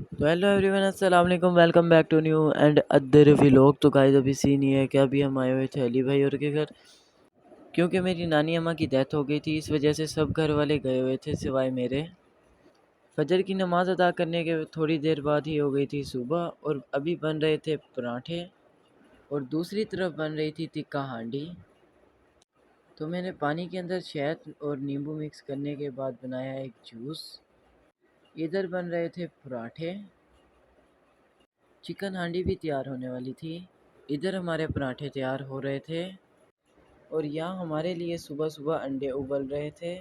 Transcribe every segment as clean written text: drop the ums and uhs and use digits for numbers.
तो hello everyone, अस्सलाम वालेकुम। Welcome back to new and other vlog. So guys अभी सीन ये है कि अभी हम आए हुए थे अली भाई और के घर, क्योंकि मेरी नानी अम्मा की डेथ हो गई थी। इस वजह से सब घर वाले गए हुए थे सिवाय मेरे। फजर की नमाज़ अदा करने के थोड़ी देर बाद ही हो गई थी सुबह, और अभी बन रहे थे पराठे और दूसरी तरफ बन रही थी टिक्का हांडी। तो मैंने पानी के अंदर शहद और नींबू मिक्स करने के बाद बनाया एक जूस। इधर बन रहे थे पराठे, चिकन हांडी भी तैयार होने वाली थी। इधर हमारे पराठे तैयार हो रहे थे और यहाँ हमारे लिए सुबह सुबह अंडे उबल रहे थे।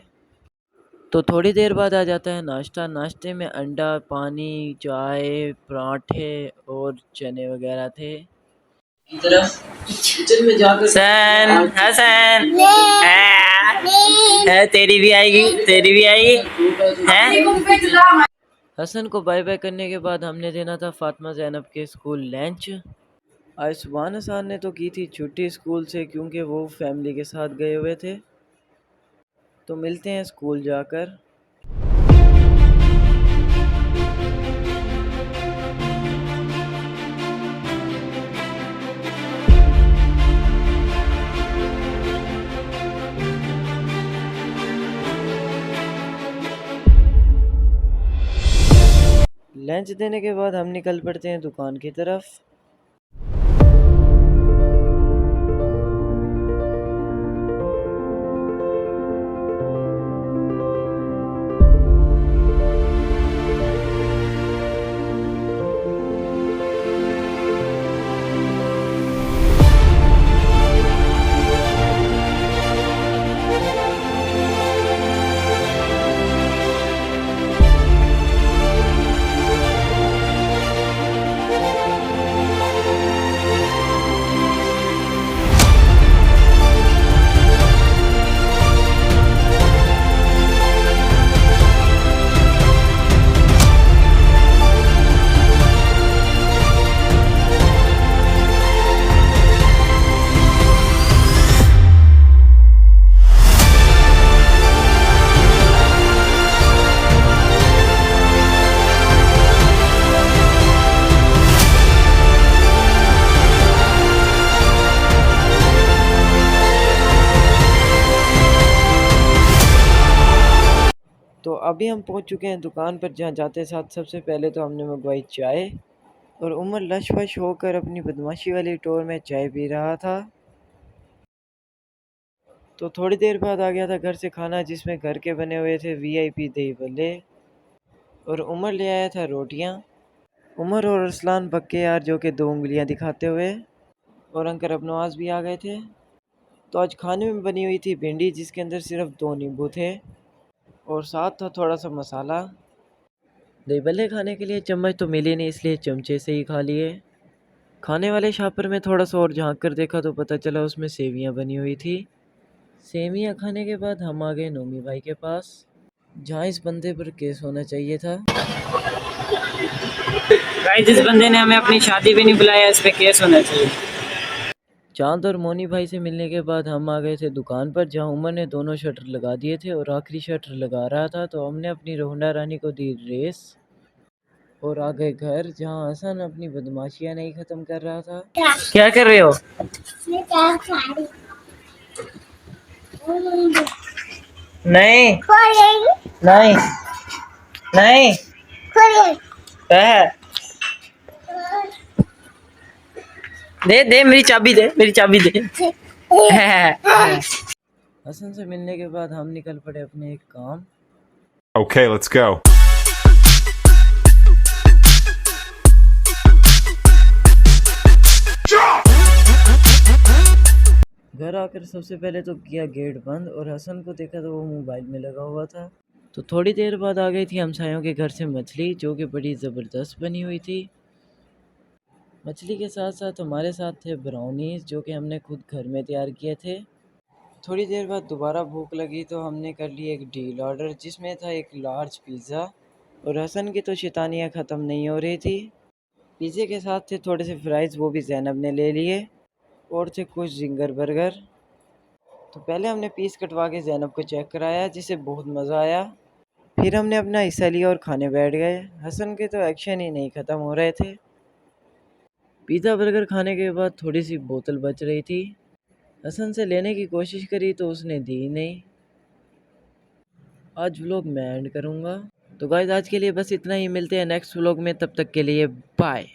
तो थोड़ी देर बाद आ जाता है नाश्ता। नाश्ते में अंडा, पानी, चाय, पराठे और चने वगैरह थे। किचन में जाकर हसन हसन है, तेरी भी आएगी, तेरी भी आएगी है। हसन को बाय बाय करने के बाद हमने देना था फातिमा ज़ैनब के स्कूल लंच। आज सुबहान हसन ने तो की थी छुट्टी स्कूल से, क्योंकि वो फैमिली के साथ गए हुए थे। तो मिलते हैं स्कूल जाकर। लंच देने के बाद हम निकल पड़ते हैं दुकान की तरफ। तो अभी हम पहुंच चुके हैं दुकान पर, जहां जाते साथ सबसे पहले तो हमने मंगवाई चाय, और उमर लश फश होकर अपनी बदमाशी वाली टोर में चाय पी रहा था। तो थोड़ी देर बाद आ गया था घर से खाना, जिसमें घर के बने हुए थे वीआईपी दही भल्ले, और उमर ले आया था रोटियां। उमर और अरसलान पक्के यार, जो कि 2 उंगलियां दिखाते हुए, और अंकर अबनवाज भी आ गए थे। तो आज खाने में बनी हुई थी भिंडी, जिसके अंदर सिर्फ 2 नींबू थे, और साथ था थोड़ा सा मसाला। दही भल्ले खाने के लिए चम्मच तो मिली नहीं, इसलिए चमचे से ही खा लिए। खाने वाले शापर में थोड़ा सा और झांक कर देखा तो पता चला उसमें सेवियां बनी हुई थी। सेवियां खाने के बाद हम आ गए नोमी भाई के पास, जहाँ इस बंदे पर केस होना चाहिए था। भाई जिस बंदे ने हमें अपनी शादी भी नहीं बुलाया, इस पे केस होना चाहिए। चांद और मोनी भाई से मिलने के बाद हम आ गए थे दुकान पर, जहाँ उमर ने दोनों शटर लगा दिए थे और आखिरी शटर लगा रहा था। तो हमने अपनी रोहंडा रानी को दी रेस और आ गए घर, जहाँ हसन अपनी बदमाशियां नहीं ख़त्म कर रहा था। क्या कर रहे हो? नहीं नहीं नहीं है। दे दे मेरी चाबी, दे मेरी चाबी दे। हसन से मिलने के बाद हम निकल पड़े अपने एक काम। Okay, let's go. घर आकर सबसे पहले तो किया गेट बंद, और हसन को देखा तो वो मोबाइल में लगा हुआ था। तो थोड़ी देर बाद आ गई थी हमसायों के घर से मछली, जो कि बड़ी ज़बरदस्त बनी हुई थी। मछली के साथ साथ हमारे साथ थे ब्राउनीज, जो कि हमने खुद घर में तैयार किए थे। थोड़ी देर बाद दोबारा भूख लगी तो हमने कर ली एक डील ऑर्डर, जिसमें था एक लार्ज पिज़्ज़ा, और हसन की तो शैतानियाँ ख़त्म नहीं हो रही थी। पिज़्ज़े के साथ थे थोड़े से फ्राइज़, वो भी ज़ैनब ने ले लिए, और थे कुछ जिंगर बर्गर। तो पहले हमने पीस कटवा के ज़ैनब को चेक कराया, जिसे बहुत मज़ा आया। फिर हमने अपना हिस्सा लिया और खाने बैठ गए। हसन के तो एक्शन ही नहीं ख़त्म हो रहे थे। पिज़्ज़ा बर्गर खाने के बाद थोड़ी सी बोतल बच रही थी। हसन से लेने की कोशिश करी तो उसने दी नहीं। आज व्लॉग मैं एंड करूँगा। तो गाइस आज के लिए बस इतना ही, मिलते हैं नेक्स्ट व्लॉग में, तब तक के लिए बाय।